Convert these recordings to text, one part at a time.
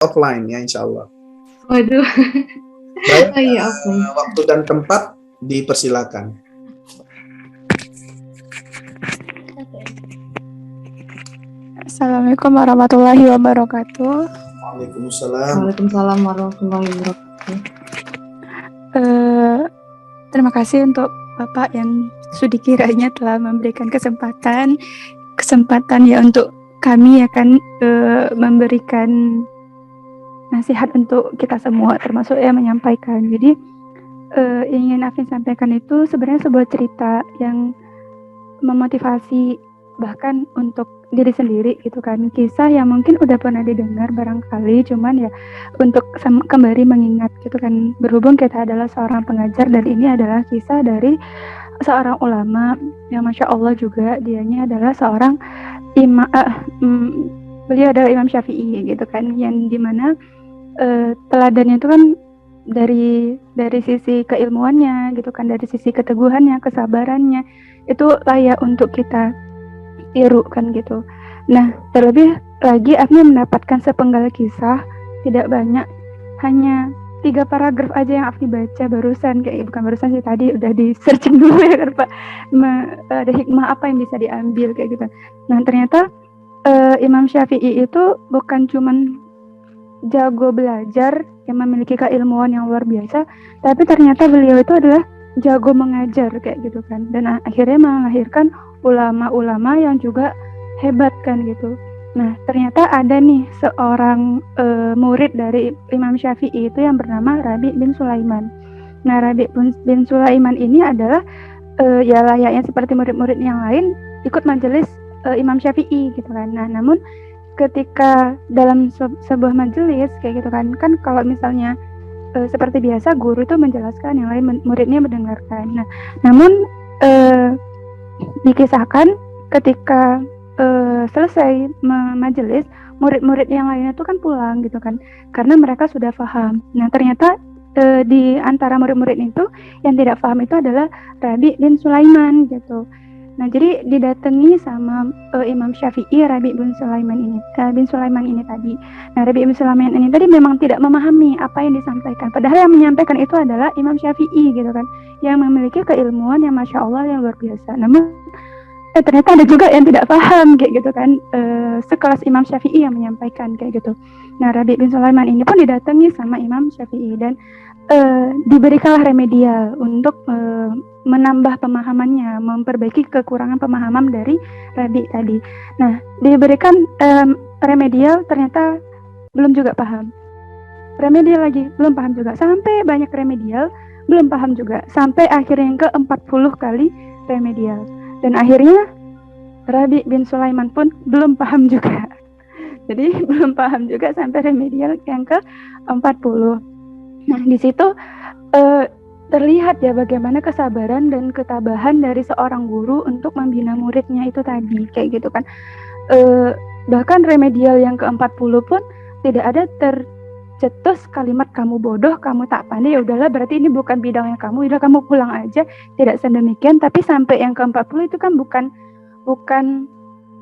offline ya insya Allah. Waduh. Baik, Oh iya, oke. waktu dan tempat dipersilakan. Assalamualaikum warahmatullahi wabarakatuh. Waalaikumsalam. Waalaikumsalam warahmatullahi wabarakatuh. Terima kasih untuk Bapak yang sudi kiranya telah memberikan kesempatan ya untuk kami akan memberikan nasihat untuk kita semua, termasuk yang menyampaikan. Jadi ingin Afin sampaikan itu sebenarnya sebuah cerita yang memotivasi bahkan untuk diri sendiri gitu kan, kisah yang mungkin udah pernah didengar barangkali, cuman ya untuk kembali mengingat gitu kan, berhubung kita adalah seorang pengajar dan ini adalah kisah dari seorang ulama yang Masya Allah juga dianya adalah seorang beliau adalah Imam Syafi'i gitu kan, yang dimana teladannya itu kan dari sisi keilmuannya gitu kan, dari sisi keteguhannya, kesabarannya itu layak untuk kita tiru kan gitu. Nah, terlebih lagi Afni mendapatkan sepenggal kisah, tidak banyak, hanya 3 paragraf aja yang Afni baca barusan, kayak bukan barusan sih, tadi udah di searching dulu ya kan Pak, ada hikmah apa yang bisa diambil kayak gitu. Nah, ternyata Imam Syafi'i itu bukan cuman jago belajar yang memiliki keilmuan yang luar biasa, tapi ternyata beliau itu adalah jago mengajar kayak gitu kan, dan akhirnya melahirkan ulama-ulama yang juga hebat kan gitu. Nah, ternyata ada nih seorang murid dari Imam Syafi'i itu yang bernama Rabi' bin Sulaiman. Nah, Rabi' bin Sulaiman ini adalah ya layaknya seperti murid-murid yang lain ikut majelis Imam Syafi'i gitu kan. Nah, namun ketika dalam sebuah majelis kayak gitu kan kalau misalnya seperti biasa guru itu menjelaskan, yang lain muridnya mendengarkan. Nah, namun dikisahkan ketika selesai majelis, murid-murid yang lainnya itu kan pulang gitu kan, karena mereka sudah paham. Nah, ternyata di antara murid-murid itu yang tidak paham itu adalah Rabi' bin Sulaiman gitu. Nah, jadi didatangi sama Imam Syafi'i Rabi' bin Sulaiman ini tadi. Nah, Rabi' bin Sulaiman ini tadi memang tidak memahami apa yang disampaikan. Padahal yang menyampaikan itu adalah Imam Syafi'i gitu kan, yang memiliki keilmuan yang Masya Allah yang luar biasa. Namun ternyata ada juga yang tidak paham kayak gitu kan, sekelas Imam Syafi'i yang menyampaikan kayak gitu. Nah, Rabi' bin Sulaiman ini pun didatangi sama Imam Syafi'i dan diberikanlah remedial untuk menambah pemahamannya, memperbaiki kekurangan pemahaman dari Rabi' tadi. Nah, diberikan remedial, ternyata belum juga paham. Remedial lagi, belum paham juga. Sampai banyak remedial, belum paham juga. Sampai akhirnya yang ke-40 kali remedial. Dan akhirnya Rabi' bin Sulaiman pun belum paham juga. Jadi belum paham juga sampai remedial yang ke-40. Nah, di situ terlihat ya bagaimana kesabaran dan ketabahan dari seorang guru untuk membina muridnya itu tadi kayak gitu kan. Bahkan remedial yang ke-40 pun tidak ada tercetus kalimat kamu bodoh, kamu tak pandai, ya udahlah berarti ini bukan bidangnya kamu, udah kamu pulang aja. Tidak sedemikian, tapi sampai yang ke-40 itu kan bukan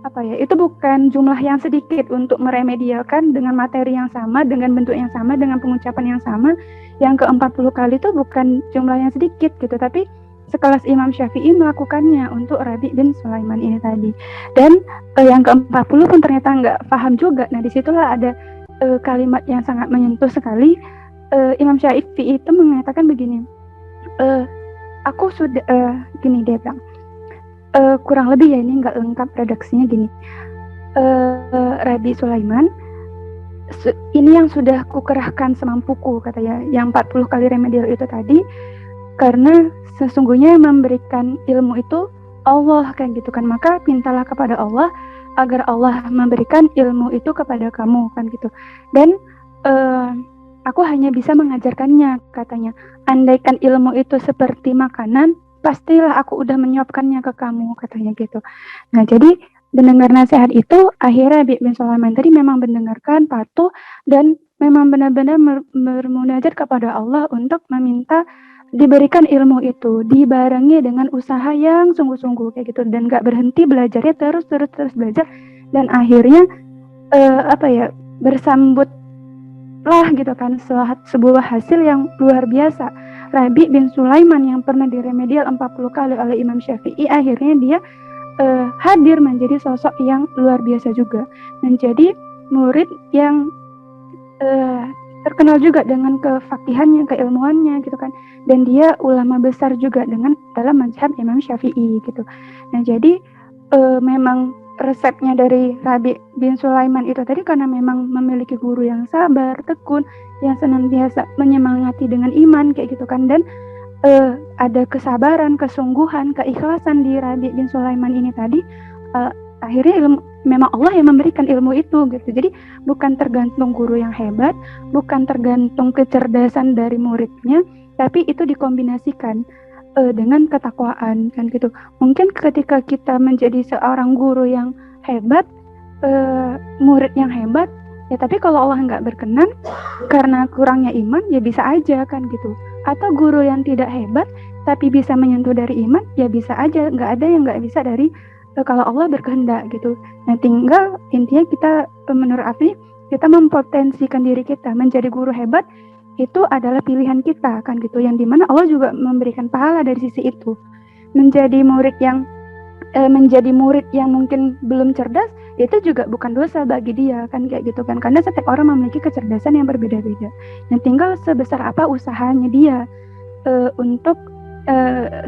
apa ya, itu bukan jumlah yang sedikit untuk meremedialkan dengan materi yang sama, dengan bentuk yang sama, dengan pengucapan yang sama. Yang ke-40 kali itu bukan jumlah yang sedikit gitu, tapi sekelas Imam Syafi'i melakukannya untuk Rabi' bin Sulaiman ini tadi. Dan yang ke-40 pun ternyata nggak paham juga. Nah, disitulah ada kalimat yang sangat menyentuh sekali. Imam Syafi'i itu mengatakan begini, aku sudah gini dia bilang, kurang lebih ya, ini nggak lengkap redaksinya gini, Rabi' Sulaiman, ini yang sudah kukerahkan semampuku katanya, yang 40 kali remedial itu tadi, karena sesungguhnya yang memberikan ilmu itu Allah kan gitu kan, maka mintalah kepada Allah agar Allah memberikan ilmu itu kepada kamu kan gitu. Dan aku hanya bisa mengajarkannya katanya, andaikan ilmu itu seperti makanan, pastilah aku udah menyuapkannya ke kamu katanya gitu. Nah, jadi mendengar nasihat itu, akhirnya Rabi' bin Sulaiman tadi memang mendengarkan, patuh, dan memang benar-benar bermunajat kepada Allah untuk meminta diberikan ilmu itu, dibarengi dengan usaha yang sungguh-sungguh kayak gitu, dan gak berhenti belajarnya, terus belajar, dan akhirnya bersambut lah gitu kan sebuah hasil yang luar biasa. Rabi bin Sulaiman yang pernah diremedial 40 kali oleh Imam Syafi'i, akhirnya dia hadir menjadi sosok yang luar biasa juga, menjadi murid yang terkenal juga dengan kefakihannya, keilmuannya gitu kan, dan dia ulama besar juga dalam mazhab Imam Syafi'i gitu. Nah jadi memang resepnya dari Rabi bin Sulaiman itu tadi karena memang memiliki guru yang sabar, tekun, yang senantiasa menyemangati dengan iman kayak gitu kan, dan ada kesabaran, kesungguhan, keikhlasan di Rabi bin Sulaiman ini tadi, akhirnya memang Allah yang memberikan ilmu itu gitu. Jadi bukan tergantung guru yang hebat, bukan tergantung kecerdasan dari muridnya, tapi itu dikombinasikan dengan ketakwaan kan gitu. Mungkin ketika kita menjadi seorang guru yang hebat, murid yang hebat, ya tapi kalau Allah nggak berkenan karena kurangnya iman, ya bisa aja kan gitu. Atau guru yang tidak hebat tapi bisa menyentuh dari iman, ya bisa aja. Nggak ada yang nggak bisa dari kalau Allah berkehendak gitu. Nah tinggal intinya kita menurut Afni, kita mempotensikan diri kita menjadi guru hebat, itu adalah pilihan kita kan gitu, yang dimana Allah juga memberikan pahala dari sisi itu. Menjadi murid yang mungkin belum cerdas, itu juga bukan dosa bagi dia kan kayak gitu kan, karena setiap orang memiliki kecerdasan yang berbeda-beda. Nah tinggal sebesar apa usahanya dia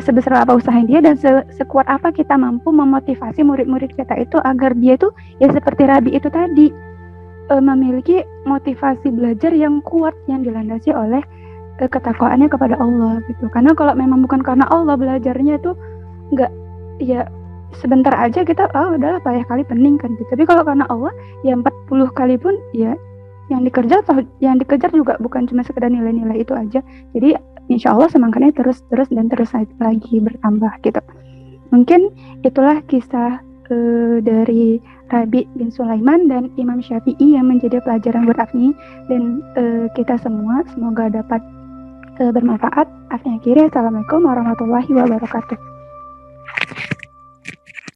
sebesar apa usahanya dia, dan sekuat apa kita mampu memotivasi murid-murid kita itu agar dia itu ya seperti Rabi itu tadi, memiliki motivasi belajar yang kuat yang dilandasi oleh ketakwaannya kepada Allah gitu. Karena kalau memang bukan karena Allah belajarnya itu nggak, ya sebentar aja kita udahlah payah kali pening kan gitu. Tapi kalau karena Allah ya 40 kali pun ya yang dikejar juga bukan cuma sekedar nilai-nilai itu aja. Jadi insya Allah semangatnya terus lagi bertambah gitu. Mungkin itulah kisah dari Rabi bin Sulaiman dan Imam Syafi'i yang menjadi pelajaran buat Afni dan kita semua. Semoga dapat bermanfaat. Afni akhiri, assalamualaikum warahmatullahi wabarakatuh.